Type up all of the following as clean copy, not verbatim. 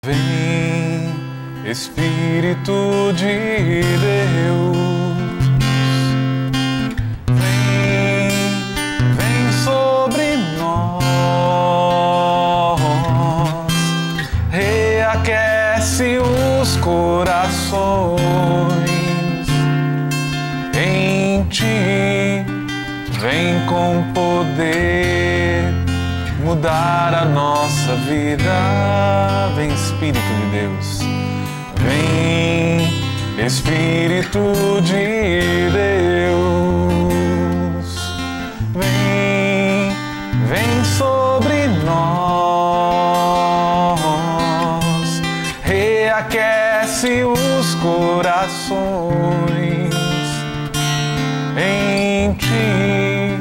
Vem, Espírito de Deus, vem sobre nós, reaquece os corações. Em Ti, vem com poder mudar a nossa vida. Vem, Espírito de Deus, vem, Espírito de Deus, vem sobre nós, reaquece os corações. Em Ti,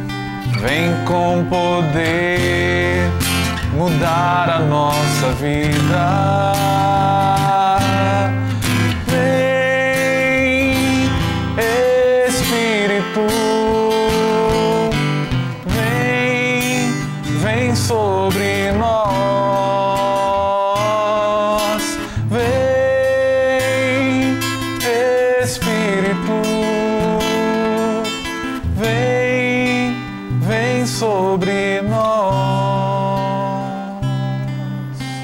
vem com poder mudar a nossa vida. Vem, Espírito, vem sobre nós. Vem, Espírito, vem sobre nós.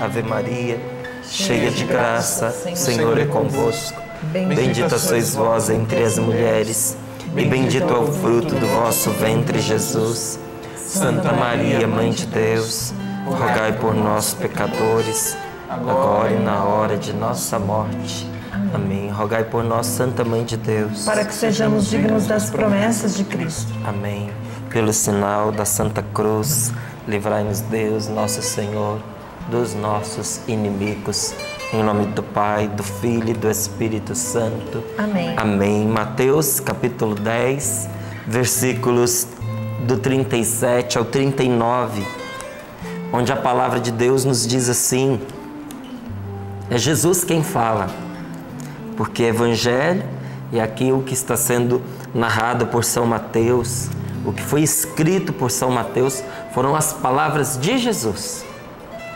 Ave Maria, cheia de graça, o Senhor é convosco. Bendita sois vós entre as mulheres, e bendito é o fruto do vosso ventre, Jesus. Santa Maria, Mãe de Deus, rogai por nós, pecadores, agora e na hora de nossa morte. Amém. Rogai por nós, Santa Mãe de Deus, para que sejamos dignos das promessas de Cristo. Amém. Pelo sinal da Santa Cruz, livrai-nos Deus, nosso Senhor, dos nossos inimigos. Em nome do Pai, do Filho e do Espírito Santo. Amém. Amém. Mateus capítulo 10, versículos do 37 ao 39, onde a palavra de Deus nos diz assim: é Jesus quem fala, porque Evangelho, e aqui o que está sendo narrado por São Mateus, o que foi escrito por São Mateus, foram as palavras de Jesus.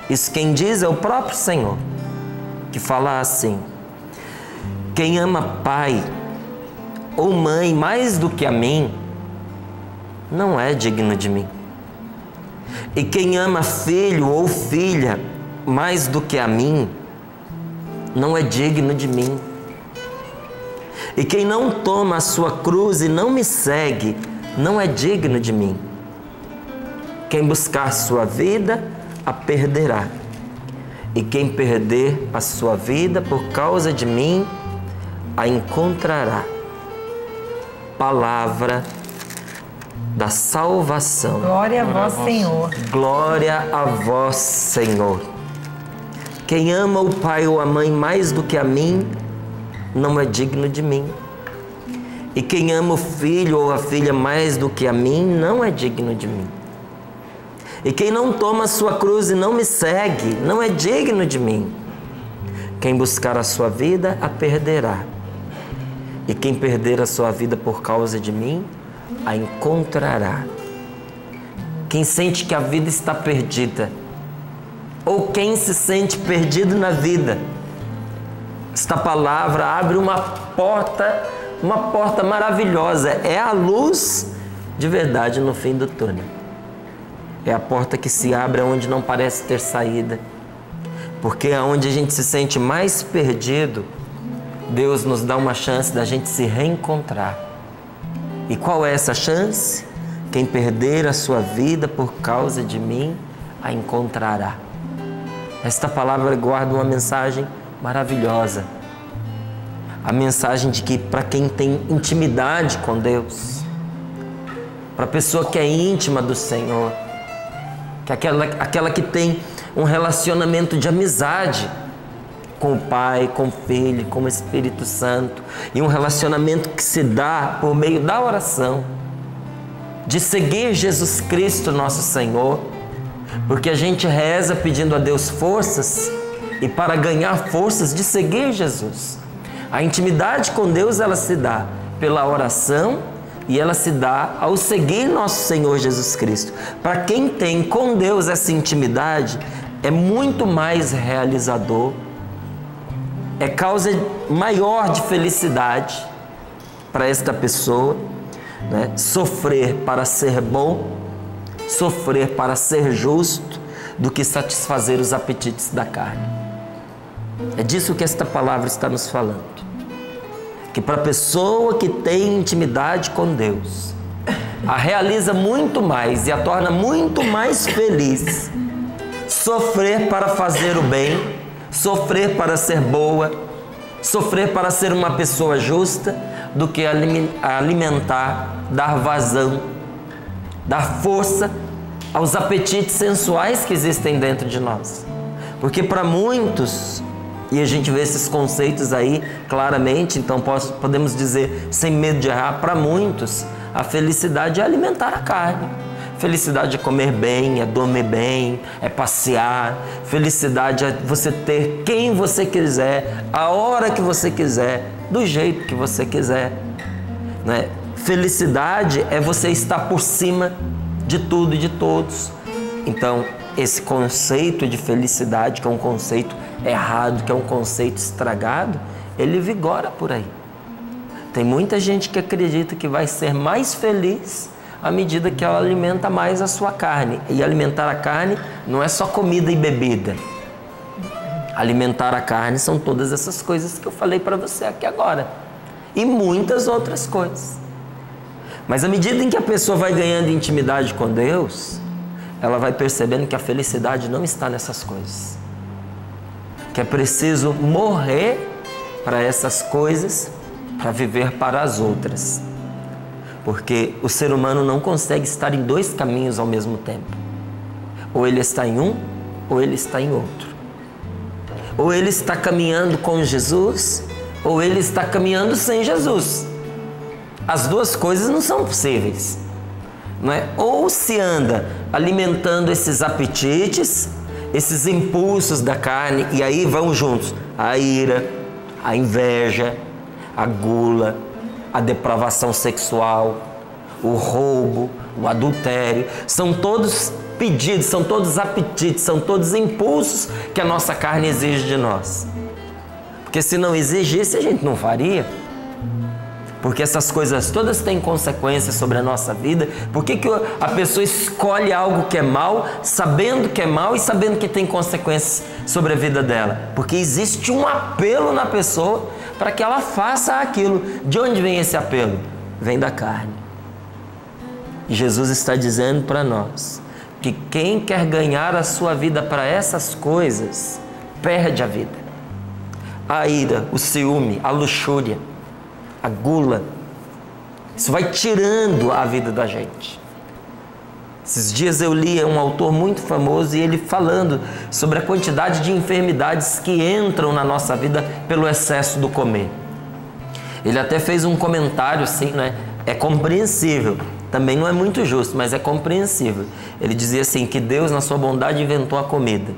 Isso quem diz é o próprio Senhor, que fala assim: quem ama pai ou mãe mais do que a mim, não é digno de mim. E quem ama filho ou filha mais do que a mim, não é digno de mim. E quem não toma a sua cruz e não me segue, não é digno de mim. Quem buscar sua vida, a perderá. E quem perder a sua vida por causa de mim, a encontrará. Palavra da salvação. Glória a vós, Senhor. Glória a vós, Senhor. Quem ama o pai ou a mãe mais do que a mim, não é digno de mim. E quem ama o filho ou a filha mais do que a mim, não é digno de mim. E quem não toma a sua cruz e não me segue, não é digno de mim. Quem buscar a sua vida, a perderá. E quem perder a sua vida por causa de mim, a encontrará. Quem sente que a vida está perdida, ou quem se sente perdido na vida, esta palavra abre uma porta maravilhosa. É a luz de verdade no fim do túnel. É a porta que se abre onde não parece ter saída. Porque aonde a gente se sente mais perdido, Deus nos dá uma chance da gente se reencontrar. E qual é essa chance? Quem perder a sua vida por causa de mim, a encontrará. Esta palavra guarda uma mensagem maravilhosa. A mensagem de que para quem tem intimidade com Deus, para a pessoa que é íntima do Senhor, que é aquela que tem um relacionamento de amizade com o Pai, com o Filho, com o Espírito Santo, e um relacionamento que se dá por meio da oração, de seguir Jesus Cristo, nosso Senhor, porque a gente reza pedindo a Deus forças, e para ganhar forças de seguir Jesus. A intimidade com Deus, ela se dá pela oração e ela se dá ao seguir nosso Senhor Jesus Cristo. Para quem tem com Deus essa intimidade, é muito mais realizador é causa maior de felicidade para esta pessoa, né? Sofrer para ser bom, sofrer para ser justo, do que satisfazer os apetites da carne. É disso que esta palavra está nos falando. Que para a pessoa que tem intimidade com Deus, a realiza muito mais e a torna muito mais feliz sofrer para fazer o bem, sofrer para ser boa, sofrer para ser uma pessoa justa, do que alimentar, dar vazão, dar força aos apetites sensuais que existem dentro de nós. Porque para muitos, e a gente vê esses conceitos aí claramente, então podemos dizer sem medo de errar, para muitos a felicidade é alimentar a carne. Felicidade é comer bem, é dormir bem, é passear. Felicidade é você ter quem você quiser, a hora que você quiser, do jeito que você quiser, né? Felicidade é você estar por cima de tudo e de todos. Então, esse conceito de felicidade, que é um conceito errado, que é um conceito estragado, ele vigora por aí. Tem muita gente que acredita que vai ser mais feliz à medida que ela alimenta mais a sua carne. E alimentar a carne não é só comida e bebida. Alimentar a carne são todas essas coisas que eu falei para você aqui agora. E muitas outras coisas. Mas à medida em que a pessoa vai ganhando intimidade com Deus, ela vai percebendo que a felicidade não está nessas coisas. Que é preciso morrer para essas coisas, para viver para as outras. Porque o ser humano não consegue estar em dois caminhos ao mesmo tempo. Ou ele está em um, ou ele está em outro. Ou ele está caminhando com Jesus, ou ele está caminhando sem Jesus. As duas coisas não são possíveis, não é? Ou se anda alimentando esses apetites, esses impulsos da carne, e aí vão juntos a ira, a inveja, a gula, a depravação sexual, o roubo, o adultério. São todos pedidos, são todos apetites, são todos impulsos que a nossa carne exige de nós. Porque se não exigisse, a gente não faria. Porque essas coisas todas têm consequências sobre a nossa vida. Por que a pessoa escolhe algo que é mal, sabendo que é mal e sabendo que tem consequências sobre a vida dela? Porque existe um apelo na pessoa para que ela faça aquilo. De onde vem esse apelo? Vem da carne. E Jesus está dizendo para nós que quem quer ganhar a sua vida para essas coisas, perde a vida. A ira, o ciúme, a luxúria, a gula, isso vai tirando a vida da gente. Esses dias eu li um autor muito famoso e ele falando sobre a quantidade de enfermidades que entram na nossa vida pelo excesso do comer. Ele até fez um comentário assim, né? É compreensível, também não é muito justo, mas é compreensível. Ele dizia assim, que Deus na sua bondade inventou a comida,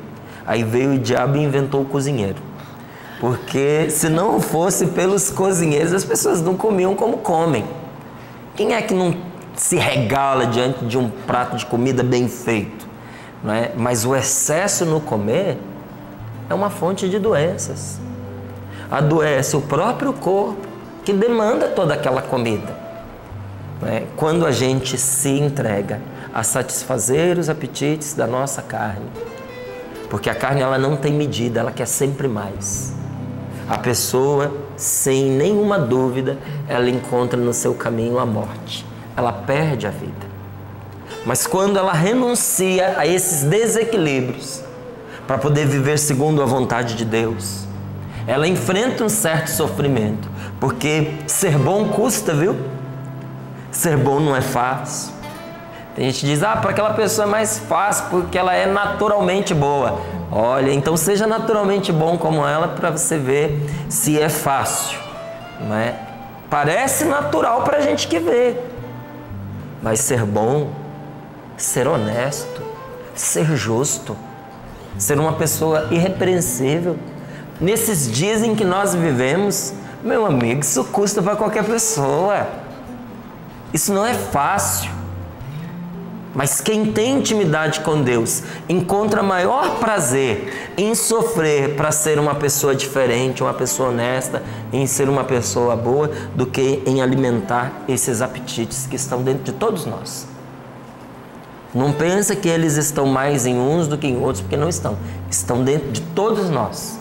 aí veio o diabo e inventou o cozinheiro. Porque se não fosse pelos cozinheiros, as pessoas não comiam como comem. Quem é que não se regala diante de um prato de comida bem feito? Não é? Mas o excesso no comer é uma fonte de doenças. Adoece o próprio corpo que demanda toda aquela comida. Não é? Quando a gente se entrega a satisfazer os apetites da nossa carne. Porque a carne ela não tem medida, ela quer sempre mais. A pessoa, sem nenhuma dúvida, ela encontra no seu caminho a morte. Ela perde a vida. Mas quando ela renuncia a esses desequilíbrios para poder viver segundo a vontade de Deus, ela enfrenta um certo sofrimento. Porque ser bom custa, viu? Ser bom não é fácil. Tem gente que diz, para aquela pessoa é mais fácil porque ela é naturalmente boa. Olha, então seja naturalmente bom como ela para você ver se é fácil, não é? Parece natural para a gente que vê, mas ser bom, ser honesto, ser justo, ser uma pessoa irrepreensível, nesses dias em que nós vivemos, meu amigo, isso custa para qualquer pessoa. Isso não é fácil. Mas quem tem intimidade com Deus encontra maior prazer em sofrer para ser uma pessoa diferente, uma pessoa honesta, em ser uma pessoa boa, do que em alimentar esses apetites que estão dentro de todos nós. Não pensa que eles estão mais em uns do que em outros, porque não estão. Estão dentro de todos nós.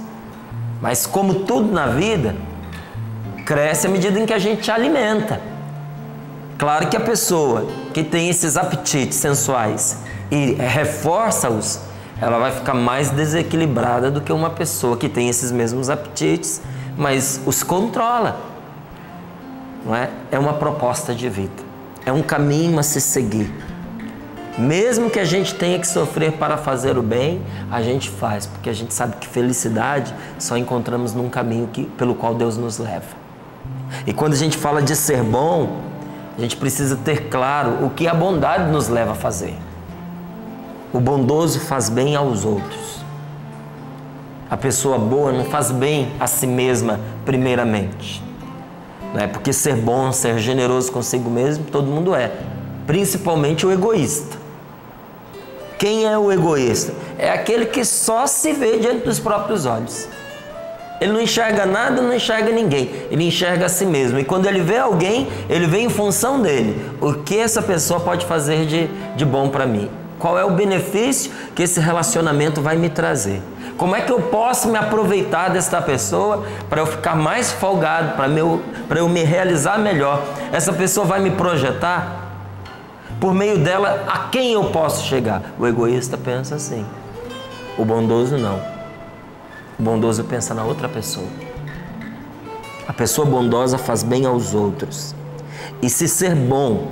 Mas como tudo na vida, cresce à medida em que a gente alimenta. Claro que a pessoa que tem esses apetites sensuais e reforça-os, ela vai ficar mais desequilibrada do que uma pessoa que tem esses mesmos apetites, mas os controla. Não é? É uma proposta de vida. É um caminho a se seguir. Mesmo que a gente tenha que sofrer para fazer o bem, a gente faz, porque a gente sabe que felicidade só encontramos num caminho pelo qual Deus nos leva. E quando a gente fala de ser bom, a gente precisa ter claro o que a bondade nos leva a fazer. O bondoso faz bem aos outros. A pessoa boa não faz bem a si mesma primeiramente. Não é? Porque ser bom, ser generoso consigo mesmo, todo mundo é. Principalmente o egoísta. Quem é o egoísta? É aquele que só se vê diante dos próprios olhos. Ele não enxerga nada, não enxerga ninguém. Ele enxerga a si mesmo. E quando ele vê alguém, ele vê em função dele. O que essa pessoa pode fazer de bom para mim? Qual é o benefício que esse relacionamento vai me trazer? Como é que eu posso me aproveitar desta pessoa para eu ficar mais folgado, para eu me realizar melhor? Essa pessoa vai me projetar? Por meio dela, a quem eu posso chegar? O egoísta pensa assim. O bondoso não. O bondoso pensa na outra pessoa. A pessoa bondosa faz bem aos outros. E se ser bom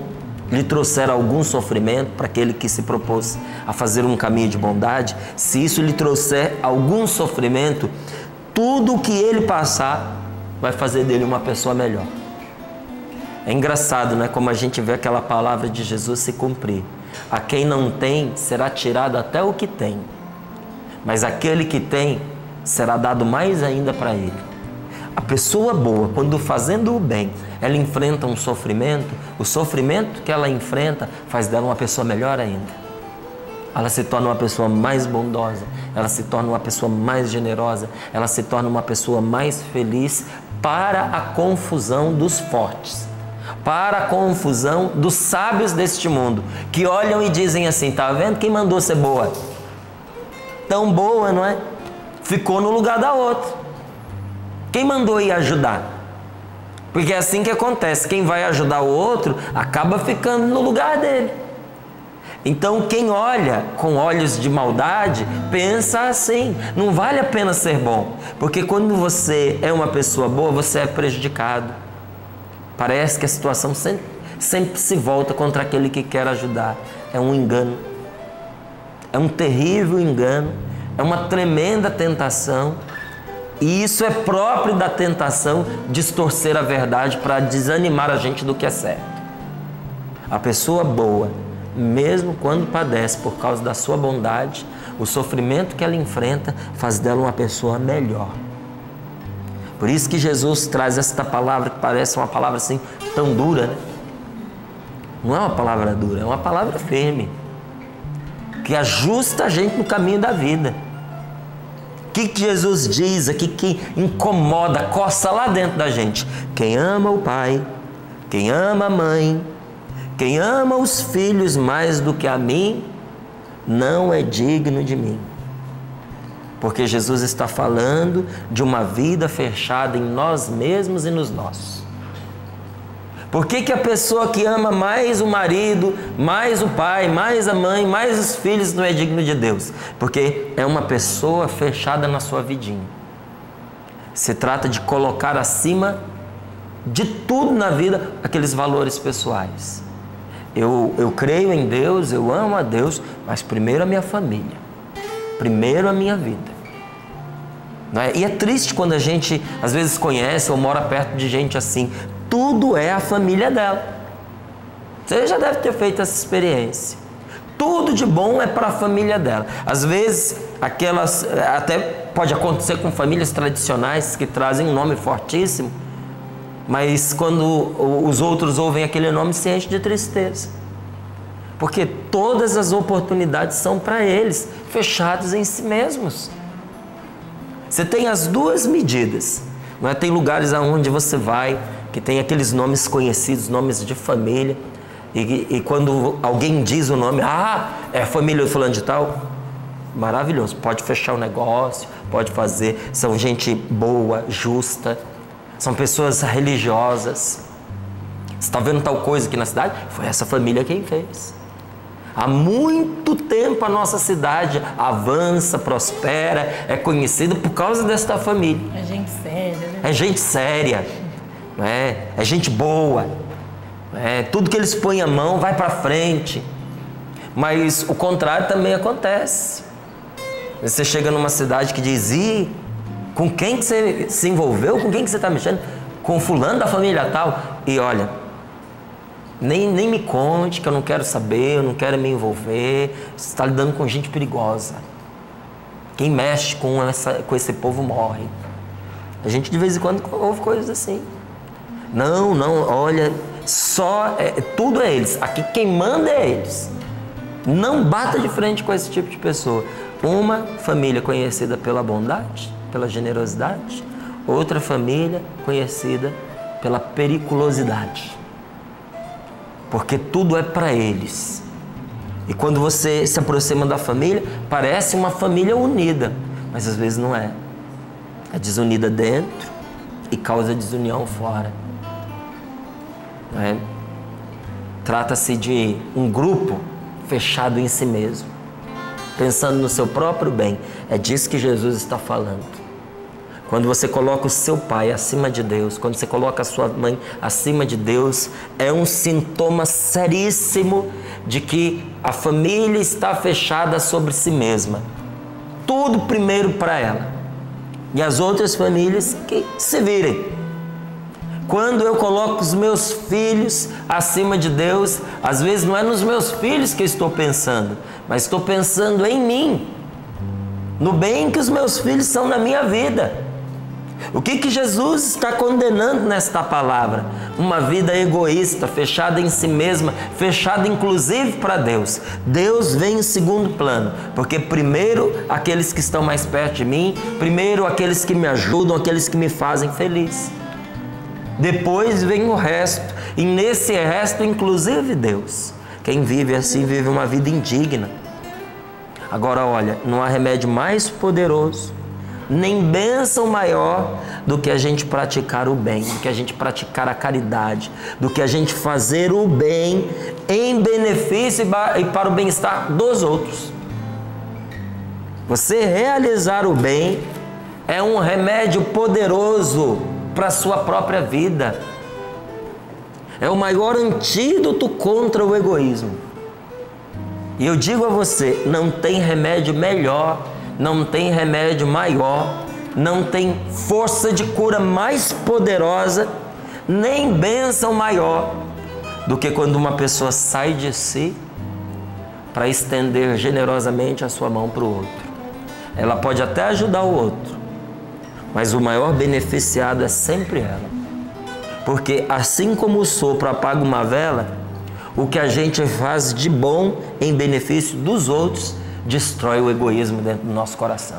lhe trouxer algum sofrimento para aquele que se propôs a fazer um caminho de bondade, se isso lhe trouxer algum sofrimento, tudo o que ele passar vai fazer dele uma pessoa melhor. É engraçado, né? Como a gente vê aquela palavra de Jesus se cumprir. A quem não tem, será tirado até o que tem. Mas aquele que tem, será dado mais ainda para ele. A pessoa boa, quando fazendo o bem, ela enfrenta um sofrimento, o sofrimento que ela enfrenta faz dela uma pessoa melhor ainda. Ela se torna uma pessoa mais bondosa, ela se torna uma pessoa mais generosa, ela se torna uma pessoa mais feliz, para a confusão dos fortes, para a confusão dos sábios deste mundo, que olham e dizem assim: tá vendo quem mandou ser boa? Tão boa, não é? Ficou no lugar da outra. Quem mandou ir ajudar? Porque é assim que acontece. Quem vai ajudar o outro acaba ficando no lugar dele. Então quem olha com olhos de maldade pensa assim: não vale a pena ser bom. Porque quando você é uma pessoa boa, você é prejudicado. Parece que a situação sempre se volta contra aquele que quer ajudar. É um engano. É um terrível engano. É uma tremenda tentação, e isso é próprio da tentação distorcer a verdade para desanimar a gente do que é certo. A pessoa boa, mesmo quando padece por causa da sua bondade, o sofrimento que ela enfrenta faz dela uma pessoa melhor. Por isso que Jesus traz esta palavra que parece uma palavra assim tão dura, né? Não é uma palavra dura, é uma palavra firme, que ajusta a gente no caminho da vida. O que Jesus diz aqui que incomoda, coça lá dentro da gente? Quem ama o pai, quem ama a mãe, quem ama os filhos mais do que a mim, não é digno de mim. Porque Jesus está falando de uma vida fechada em nós mesmos e nos nossos. Por que a pessoa que ama mais o marido, mais o pai, mais a mãe, mais os filhos não é digno de Deus? Porque é uma pessoa fechada na sua vidinha. Se trata de colocar acima de tudo na vida aqueles valores pessoais. Eu creio em Deus, eu amo a Deus, mas primeiro a minha família, primeiro a minha vida. Não é? E é triste quando a gente às vezes conhece ou mora perto de gente assim. Tudo é a família dela. Você já deve ter feito essa experiência. Tudo de bom é para a família dela. Às vezes, aquelas, até pode acontecer com famílias tradicionais que trazem um nome fortíssimo, mas quando os outros ouvem aquele nome, se enchem de tristeza. Porque todas as oportunidades são para eles, fechados em si mesmos. Você tem as duas medidas. Não é? Tem lugares aonde você vai, que tem aqueles nomes conhecidos, nomes de família, e quando alguém diz o nome, é a família do fulano de tal, maravilhoso, pode fechar o negócio, pode fazer, são gente boa, justa, são pessoas religiosas. Você está vendo tal coisa aqui na cidade? Foi essa família quem fez. Há muito tempo a nossa cidade avança, prospera, é conhecida por causa desta família. É gente séria, né? É gente séria, não é? É gente boa, não é? Tudo que eles põem a mão vai para frente. Mas o contrário também acontece. Você chega numa cidade que diz, com quem que você se envolveu? Com quem que você está mexendo? Com fulano da família tal. E olha, nem me conte, que eu não quero saber, eu não quero me envolver. Você está lidando com gente perigosa. Quem mexe com esse povo morre. A gente de vez em quando ouve coisas assim. Não, olha, tudo é eles. Aqui quem manda é eles. Não bata de frente com esse tipo de pessoa. Uma família conhecida pela bondade, pela generosidade. Outra família conhecida pela periculosidade. Porque tudo é para eles. E quando você se aproxima da família, parece uma família unida. Mas às vezes não é. É desunida dentro e causa desunião fora. Não é? Trata-se de um grupo fechado em si mesmo, pensando no seu próprio bem. É disso que Jesus está falando. Quando você coloca o seu pai acima de Deus, quando você coloca a sua mãe acima de Deus, é um sintoma seríssimo de que a família está fechada sobre si mesma. Tudo primeiro para ela. E as outras famílias que se virem. Quando eu coloco os meus filhos acima de Deus, às vezes não é nos meus filhos que eu estou pensando, mas estou pensando em mim, no bem que os meus filhos são na minha vida. O que Jesus está condenando nesta palavra? Uma vida egoísta, fechada em si mesma, fechada inclusive para Deus. Deus vem em segundo plano, porque primeiro aqueles que estão mais perto de mim, primeiro aqueles que me ajudam, aqueles que me fazem feliz. Depois vem o resto, e nesse resto inclusive Deus. Quem vive assim vive uma vida indigna. Agora olha, não há remédio mais poderoso, nem bênção maior do que a gente praticar o bem, do que a gente praticar a caridade, do que a gente fazer o bem em benefício e para o bem-estar dos outros. Você realizar o bem é um remédio poderoso para a sua própria vida. É o maior antídoto contra o egoísmo. E eu digo a você, não tem remédio melhor, não tem remédio maior, não tem força de cura mais poderosa, nem bênção maior do que quando uma pessoa sai de si para estender generosamente a sua mão para o outro. Ela pode até ajudar o outro, mas o maior beneficiado é sempre ela. Porque assim como o sopro apaga uma vela, o que a gente faz de bom em benefício dos outros destrói o egoísmo dentro do nosso coração.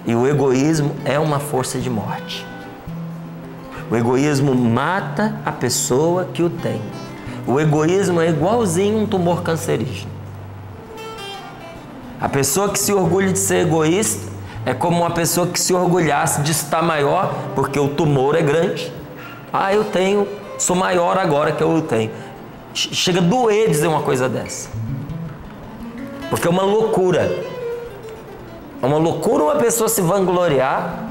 E o egoísmo é uma força de morte. O egoísmo mata a pessoa que o tem. O egoísmo é igualzinho um tumor cancerígeno. A pessoa que se orgulha de ser egoísta é como uma pessoa que se orgulhasse de estar maior, porque o tumor é grande. Sou maior agora que eu tenho. Chega a doer dizer uma coisa dessa. Porque é uma loucura. É uma loucura uma pessoa se vangloriar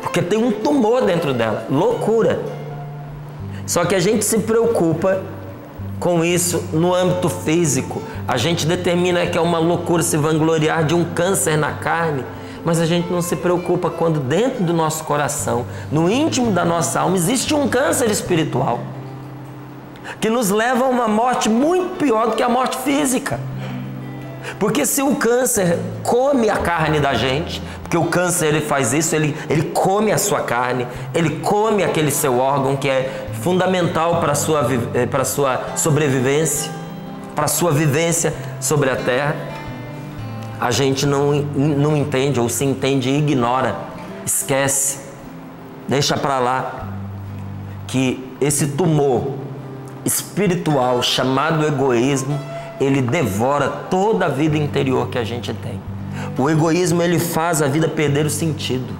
porque tem um tumor dentro dela. Loucura. Só que a gente se preocupa com isso no âmbito físico. A gente determina que é uma loucura se vangloriar de um câncer na carne, mas a gente não se preocupa quando dentro do nosso coração, no íntimo da nossa alma, existe um câncer espiritual que nos leva a uma morte muito pior do que a morte física. Porque se o câncer come a carne da gente, porque o câncer ele faz isso, ele come a sua carne, ele come aquele seu órgão que é fundamental para a sua sobrevivência. para a sua vivência sobre a terra, a gente não entende, ou se entende e ignora, esquece, deixa para lá, que esse tumor espiritual chamado egoísmo, ele devora toda a vida interior que a gente tem. O egoísmo, ele faz a vida perder o sentido.